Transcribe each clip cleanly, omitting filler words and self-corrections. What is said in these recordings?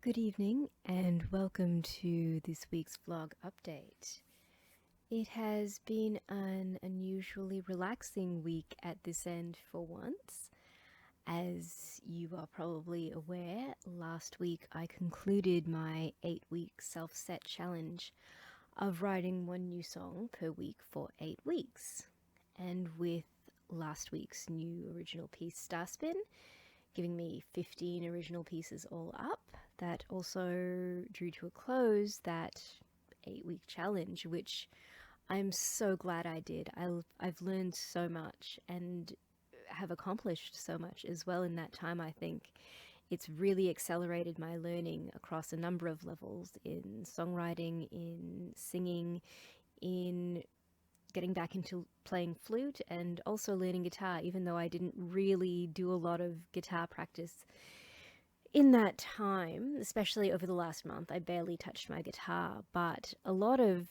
Good evening and welcome to this week's vlog update. It has been an unusually relaxing week at this end for once. As you are probably aware, last week I concluded my 8-week self-set challenge of writing one new song per week for 8 weeks. And with last week's new original piece, Starspin, giving me 15 original pieces all up, that also drew to a close that 8-week challenge, which I'm so glad I did. I've learned so much and have accomplished so much as well in that time. I think it's really accelerated my learning across a number of levels in songwriting, in singing, in getting back into playing flute, and also learning guitar, even though I didn't really do a lot of guitar practice in that time, especially over the last month. I barely touched my guitar, but a lot of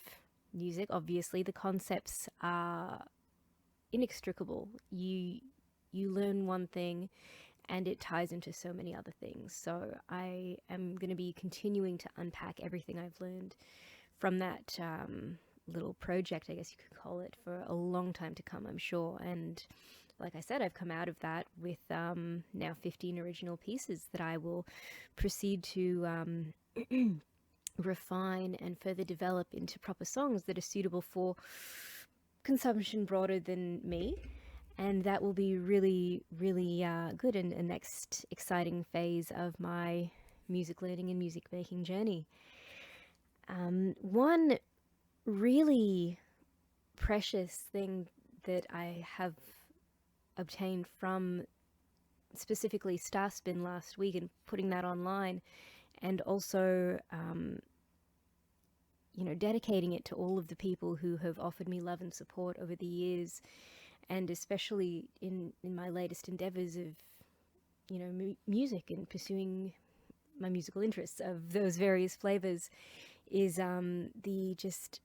music, obviously, the concepts are inextricable. You learn one thing and it ties into so many other things. So I am going to be continuing to unpack everything I've learned from that little project, I guess you could call it, for a long time to come, I'm sure. And like I said, I've come out of that with now 15 original pieces that I will proceed to refine and further develop into proper songs that are suitable for consumption broader than me. And that will be really, really good and a next exciting phase of my music learning and music making journey. One really precious thing that I have obtained from specifically Starspin last week and putting that online, and also dedicating it to all of the people who have offered me love and support over the years, and especially in my latest endeavors of music and pursuing my musical interests of those various flavors, is the just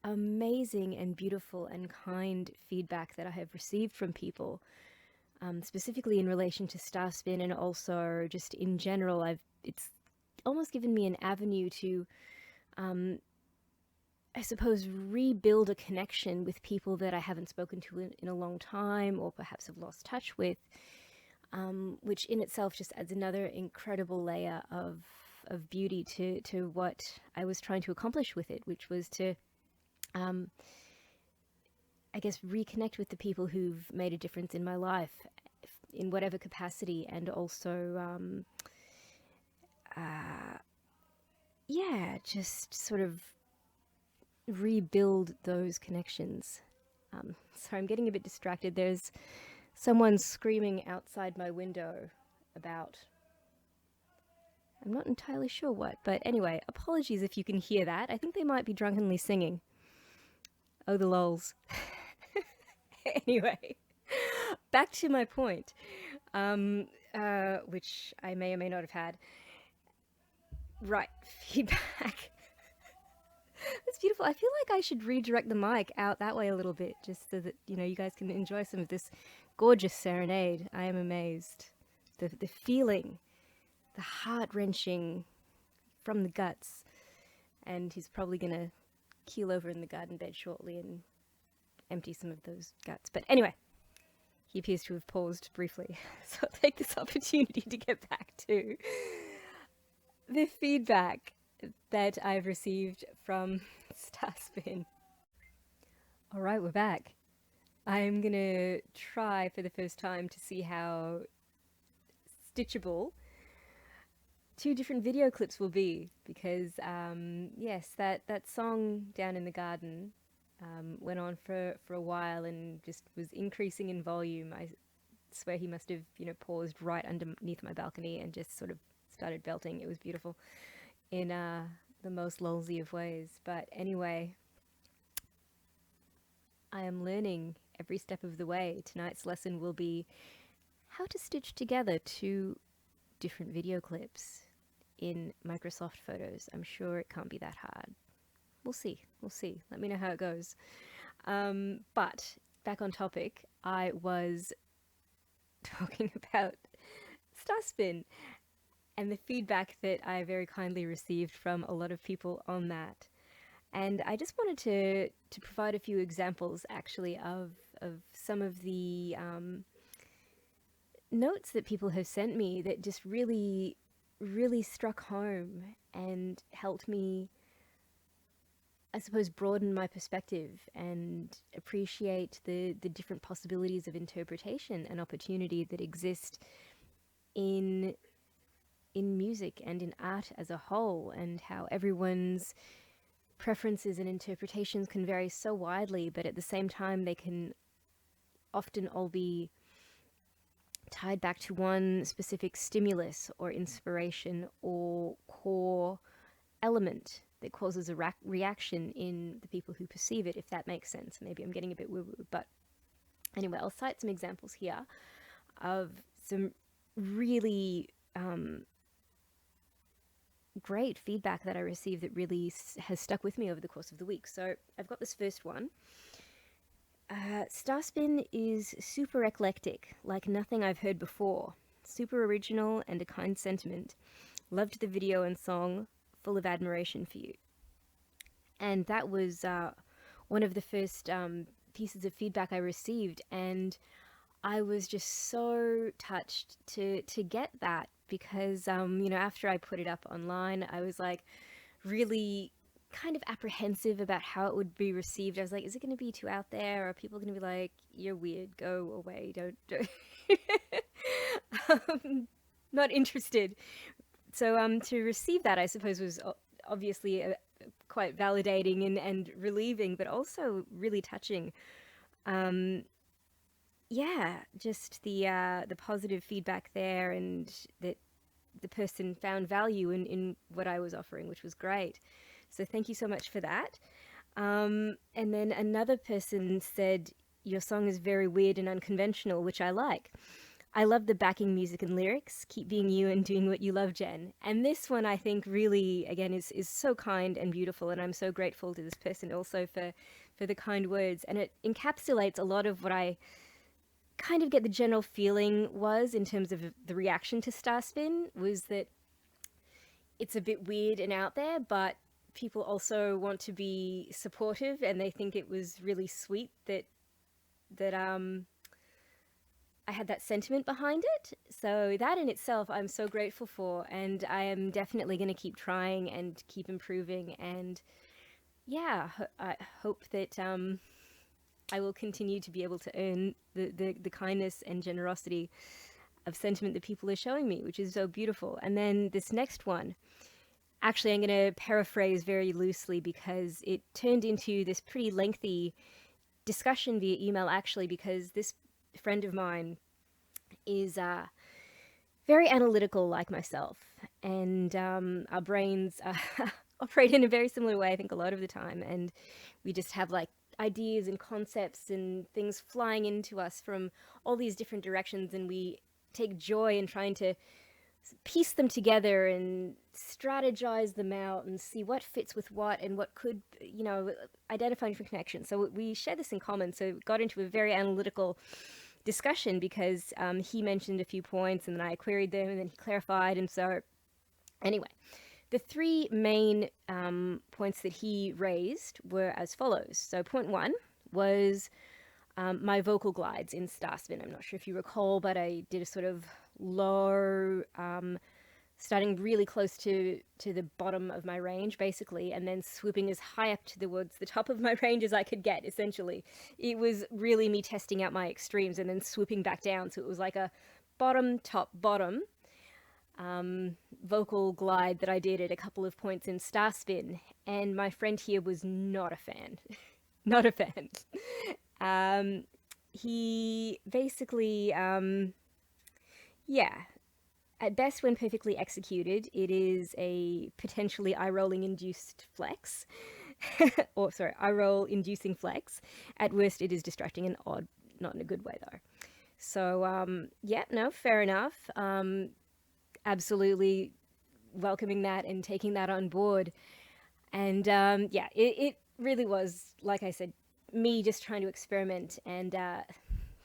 amazing and beautiful and kind feedback that I have received from people, specifically in relation to Starspin, and also just in general. It's almost given me an avenue to, I suppose, rebuild a connection with people that I haven't spoken to in a long time, or perhaps have lost touch with, which in itself just adds another incredible layer of beauty to what I was trying to accomplish with it, which was to I guess reconnect with the people who've made a difference in my life in whatever capacity, and also just sort of rebuild those connections. Sorry, I'm getting a bit distracted. There's someone screaming outside my window about, I'm not entirely sure what, but anyway, apologies if you can hear that. I think they might be drunkenly singing. Oh, the lols. Anyway, back to my point, which I may or may not have had. Right, feedback. That's beautiful. I feel like I should redirect the mic out that way a little bit, just so that, you guys can enjoy some of this gorgeous serenade. I am amazed. The feeling, the heart-wrenching from the guts. And he's probably going to keel over in the garden bed shortly and empty some of those guts. But anyway, he appears to have paused briefly. So I'll take this opportunity to get back to the feedback that I've received from Starspin. All right, we're back. I'm gonna try for the first time to see how stitchable 2 different video clips will be, because yes, that song Down in the Garden went on for a while and just was increasing in volume. I swear he must have paused right underneath my balcony and just sort of started belting. It was beautiful in the most lulzy of ways. But anyway, I am learning every step of the way. Tonight's lesson will be how to stitch together 2 different video clips in Microsoft Photos. I'm sure it can't be that hard. We'll see. We'll see. Let me know how it goes. But back on topic, I was talking about Starspin and the feedback that I very kindly received from a lot of people on that. And I just wanted to provide a few examples, actually, of some of the notes that people have sent me that just really, really struck home and helped me, I suppose, broaden my perspective and appreciate the different possibilities of interpretation and opportunity that exist in music and in art as a whole, and how everyone's preferences and interpretations can vary so widely, but at the same time they can often all be tied back to one specific stimulus or inspiration or core element that causes a reaction in the people who perceive it, if that makes sense. Maybe I'm getting a bit woo-woo, but anyway, I'll cite some examples here of some really great feedback that I received that really has stuck with me over the course of the week. So I've got this first one. Starspin is super eclectic, like nothing I've heard before. Super original and a kind sentiment. Loved the video and song, full of admiration for you. And that was one of the first pieces of feedback I received, and I was just so touched to get that, because after I put it up online, I was like really kind of apprehensive about how it would be received. I was like, is it going to be too out there? Are people going to be like, you're weird, go away, don't not interested. So to receive that, I suppose, was obviously quite validating and relieving, but also really touching. Yeah, just the positive feedback there, and that the person found value in what I was offering, which was great. So thank you so much for that. And then another person said, your song is very weird and unconventional, which I like. I love the backing music and lyrics. Keep being you and doing what you love, Jen. And this one, I think, really, again, is so kind and beautiful. And I'm so grateful to this person also for the kind words. And it encapsulates a lot of what I kind of get the general feeling was in terms of the reaction to Starspin, was that it's a bit weird and out there, but people also want to be supportive, and they think it was really sweet that I had that sentiment behind it. So that in itself, I'm so grateful for, and I am definitely going to keep trying and keep improving. And yeah, I hope that I will continue to be able to earn the kindness and generosity of sentiment that people are showing me, which is so beautiful. And then this next one, actually, I'm going to paraphrase very loosely because it turned into this pretty lengthy discussion via email, actually, because this friend of mine is very analytical like myself, and our brains operate in a very similar way, I think, a lot of the time, and we just have like ideas and concepts and things flying into us from all these different directions, and we take joy in trying to piece them together and strategize them out and see what fits with what and what could, identify different connections. So we share this in common. So we got into a very analytical discussion because he mentioned a few points, and then I queried them, and then he clarified. And so anyway, the three main points that he raised were as follows. So point one was my vocal glides in Starspin. I'm not sure if you recall, but I did a sort of low, starting really close to the bottom of my range, basically, and then swooping as high up towards the top of my range as I could get, essentially. It was really me testing out my extremes and then swooping back down. So it was like a bottom, top, bottom vocal glide that I did at a couple of points in Starspin. And my friend here was not a fan. Not a fan. He basically, yeah, at best, when perfectly executed, it is a potentially eye-rolling induced flex. Or, sorry, eye-roll inducing flex. At worst, it is distracting and odd, not in a good way, though. So, yeah, no, fair enough. Absolutely welcoming that and taking that on board. And, yeah, it really was, like I said, me just trying to experiment and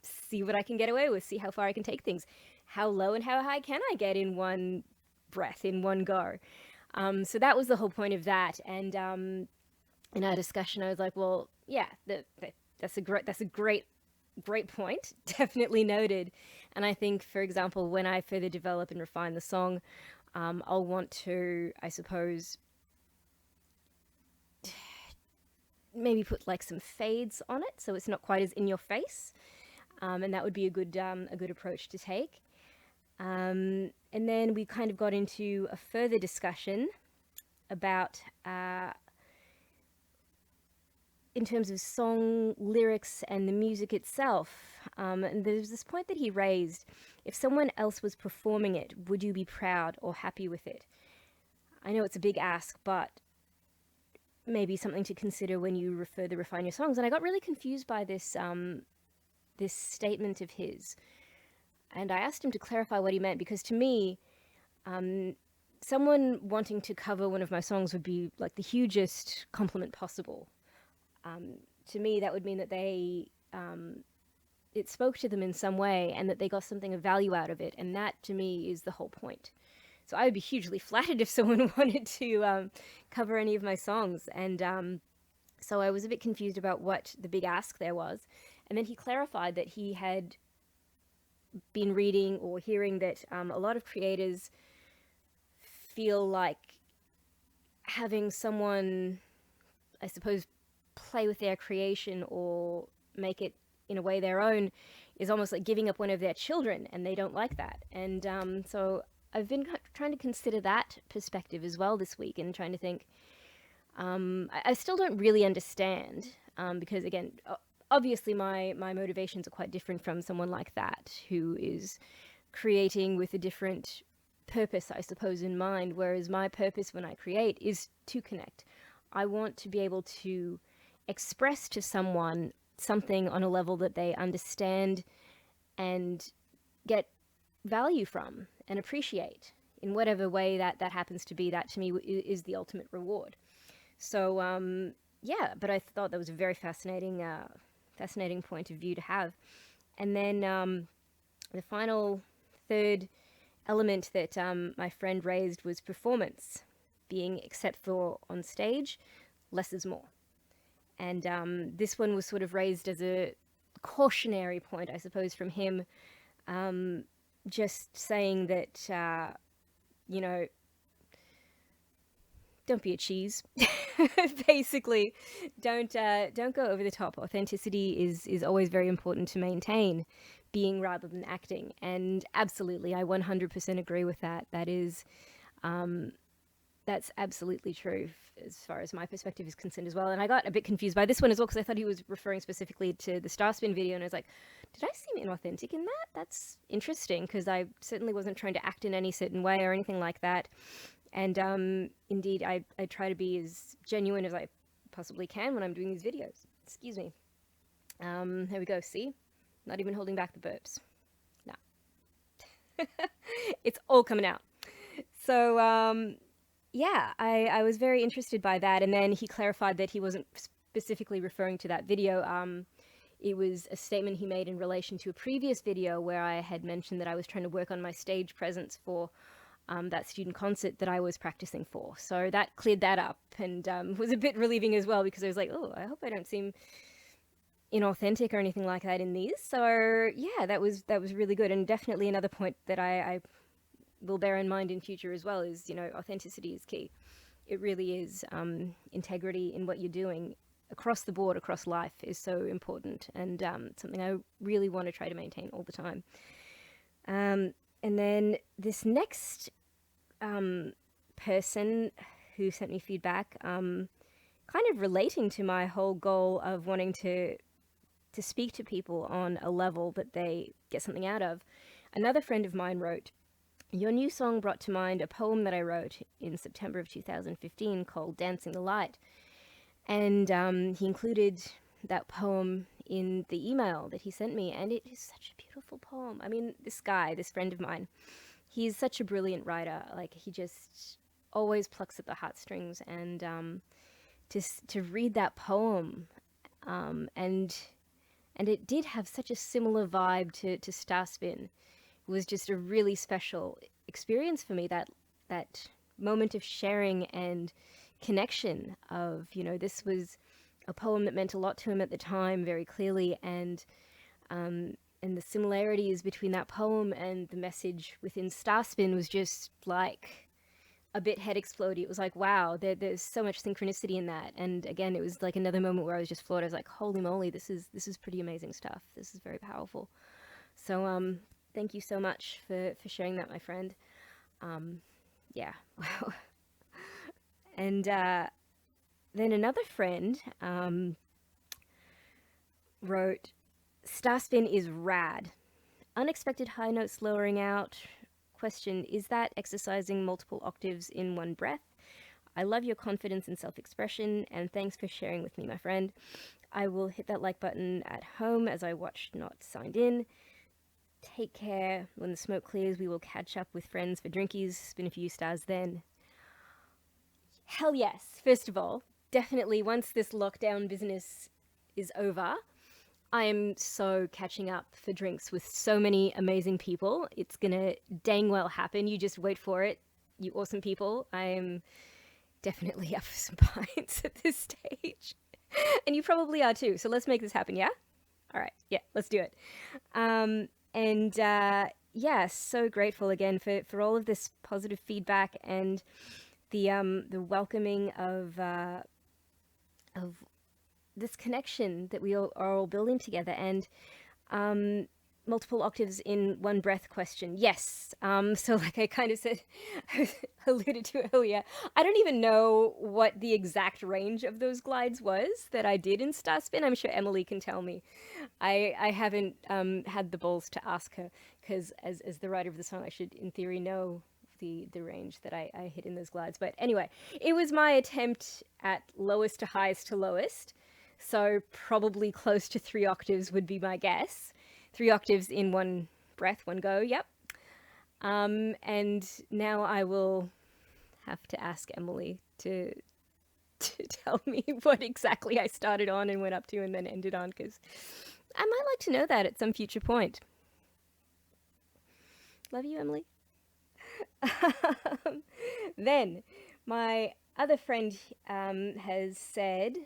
see what I can get away with, see how far I can take things. How low and how high can I get in one breath in one go. So that was the whole point of that. And in our discussion, I was like, well, yeah, that's a great point. Definitely noted. And I think, for example, when I further develop and refine the song, I'll want to, I suppose, maybe put like some fades on it, so it's not quite as in your face. And that would be a good approach to take. And then we kind of got into a further discussion about in terms of song lyrics and the music itself. And there's this point that he raised: if someone else was performing it, would you be proud or happy with it? I know it's a big ask, but maybe something to consider when you further refine your songs. And I got really confused by this statement of his, and I asked him to clarify what he meant, because to me, someone wanting to cover one of my songs would be like the hugest compliment possible. To me, that would mean that it spoke to them in some way and that they got something of value out of it. And that, to me, is the whole point. So I would be hugely flattered if someone wanted to cover any of my songs. And so I was a bit confused about what the big ask there was. And then he clarified that he had been reading or hearing that a lot of creators feel like having someone, I suppose, play with their creation or make it in a way their own is almost like giving up one of their children, and they don't like that. And so I've been trying to consider that perspective as well this week, and trying to think, I still don't really understand, because again, obviously my motivations are quite different from someone like that, who is creating with a different purpose, I suppose, in mind, whereas my purpose when I create is to connect. I want to be able to express to someone something on a level that they understand and get value from and appreciate in whatever way that happens to be. That to me is the ultimate reward. So yeah, but I thought that was a very fascinating point of view to have. And then the final third element that my friend raised was performance, being except for on stage, less is more. And this one was sort of raised as a cautionary point, I suppose, from him, just saying that, you know, don't be a cheese. Basically, don't go over the top. Authenticity is always very important to maintain, being rather than acting. And absolutely, I 100% agree with that. That's absolutely true as far as my perspective is concerned as well. And I got a bit confused by this one as well, because I thought he was referring specifically to the Starspin video, and I was like, did I seem inauthentic in that? That's interesting, because I certainly wasn't trying to act in any certain way or anything like that. And indeed, I try to be as genuine as I possibly can when I'm doing these videos. Excuse me. There we go. See? Not even holding back the burps. No. It's all coming out. So, yeah, I was very interested by that. And then he clarified that he wasn't specifically referring to that video. It was a statement he made in relation to a previous video where I had mentioned that I was trying to work on my stage presence for that student concert that I was practicing for. So that cleared that up, and was a bit relieving as well, because I was like, oh, I hope I don't seem inauthentic or anything like that in these. So yeah, that was really good, and definitely another point that I will bear in mind in future as well is, authenticity is key. It really is. Integrity in what you're doing across the board, across life, is so important, and something I really want to try to maintain all the time. And then this next person who sent me feedback, kind of relating to my whole goal of wanting to speak to people on a level that they get something out of. Another friend of mine wrote, "Your new song brought to mind a poem that I wrote in September of 2015 called Dancing the Light." And he included that poem in the email that he sent me, and it is such a beautiful poem. I mean, this friend of mine, he's such a brilliant writer. Like, he just always plucks at the heartstrings, and to read that poem, and it did have such a similar vibe to Starspin. It was just a really special experience for me, that that moment of sharing and connection of, this was a poem that meant a lot to him at the time, very clearly, and the similarities between that poem and the message within Starspin was just like a bit head explodey. It was like, wow, there's so much synchronicity in that. And again, it was like another moment where I was just floored. I was like, holy moly, this is pretty amazing stuff. This is very powerful. So thank you so much for sharing that, my friend. Yeah. Wow. And then another friend wrote, Starspin is rad. Unexpected high notes lowering out. Question, is that exercising multiple octaves in one breath? I love your confidence and self-expression, and thanks for sharing with me, my friend. I will hit that like button at home as I watch Not Signed In. Take care. When the smoke clears, we will catch up with friends for drinkies. Spin a few stars then. Hell yes. First of all, definitely once this lockdown business is over, I am so catching up for drinks with so many amazing people. It's gonna dang well happen. You just wait for it, you awesome people. I am definitely up for some pints at this stage. And you probably are too. So let's make this happen, yeah? All right, yeah, let's do it. And yeah, so grateful again for all of this positive feedback and the welcoming of this connection that we all are all building together. And multiple octaves in one breath question. Yes. So like I kind of said, alluded to earlier, I don't even know what the exact range of those glides was that I did in Starspin. I'm sure Emily can tell me. I haven't had the balls to ask her because as the writer of the song, I should in theory know the range that I hit in those glides. But anyway, it was my attempt at lowest to highest to lowest. So probably close to 3 octaves would be my guess. 3 octaves in one breath, one go, yep. And now I will have to ask Emily to tell me what exactly I started on and went up to and then ended on, because I might like to know that at some future point. Love you, Emily. Then, my other friend has said,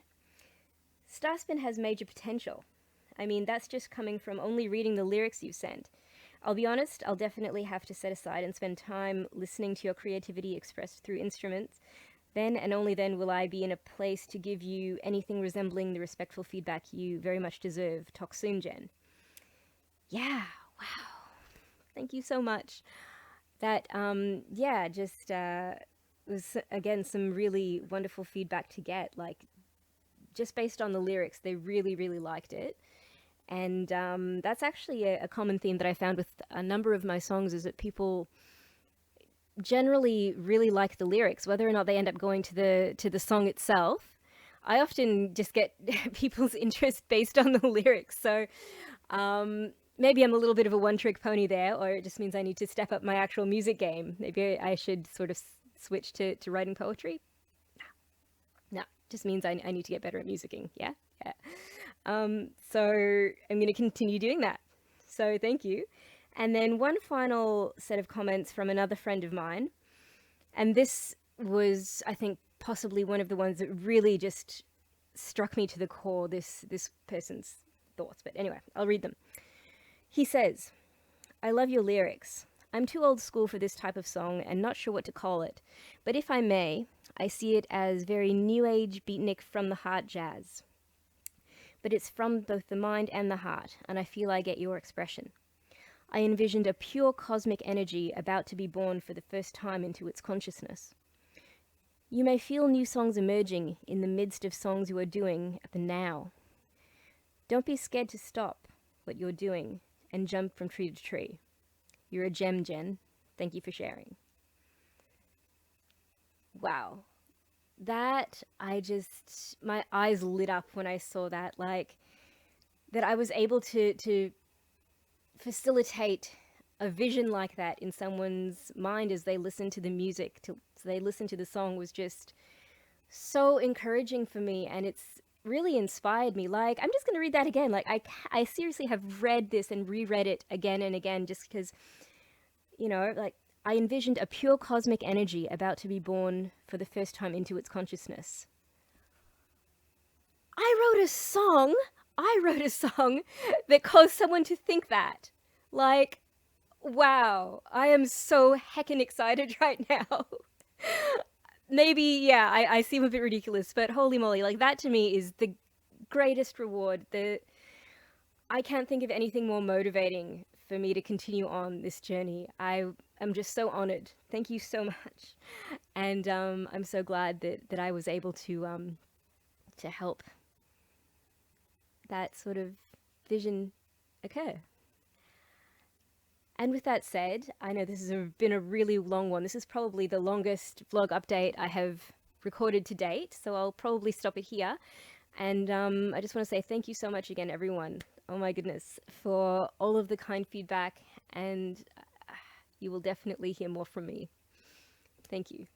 Starspin has major potential. I mean, that's just coming from only reading the lyrics you sent. I'll be honest, I'll definitely have to set aside and spend time listening to your creativity expressed through instruments. Then and only then will I be in a place to give you anything resembling the respectful feedback you very much deserve. Talk soon, Jen. Yeah, wow. Thank you so much. That, yeah, just was, again, some really wonderful feedback to get. Like, just based on the lyrics, they really, really liked it. And that's actually a common theme that I found with a number of my songs, is that people generally really like the lyrics, whether or not they end up going to the song itself. I often just get people's interest based on the lyrics. So maybe I'm a little bit of a one-trick pony there, or it just means I need to step up my actual music game. Maybe I should sort of switch to writing poetry. No, just means I need to get better at musicking. Yeah, yeah. So I'm going to continue doing that. So thank you. And then one final set of comments from another friend of mine. And this was, I think, possibly one of the ones that really just struck me to the core, this person's thoughts. But anyway, I'll read them. He says, I love your lyrics. I'm too old school for this type of song and not sure what to call it. But if I may, I see it as very new age beatnik from the heart jazz. But it's from both the mind and the heart, and I feel I get your expression. I envisioned a pure cosmic energy about to be born for the first time into its consciousness. You may feel new songs emerging in the midst of songs you are doing at the now. Don't be scared to stop what you're doing and jump from tree to tree. You're a gem, Jen. Thank you for sharing. Wow. That, my eyes lit up when I saw that, like, that I was able to facilitate a vision like that in someone's mind as they listen to the music, they listen to the song, was just so encouraging for me, and it's really inspired me. Like, I'm just going to read that again. Like, I seriously have read this and reread it again and again, just because, like, I envisioned a pure cosmic energy about to be born for the first time into its consciousness. I wrote a song. I wrote a song that caused someone to think that. Like, wow, I am so heckin' excited right now. Maybe, yeah, I seem a bit ridiculous, but holy moly, like that to me is the greatest reward. I can't think of anything more motivating for me to continue on this journey. I am just so honored. Thank you so much, and I'm so glad that I was able to help that sort of vision occur. And with that said, I know this has been a really long one. This is probably the longest vlog update I have recorded to date, so I'll probably stop it here. And I just want to say thank you so much again, everyone. Oh my goodness, for all of the kind feedback, and you will definitely hear more from me. Thank you.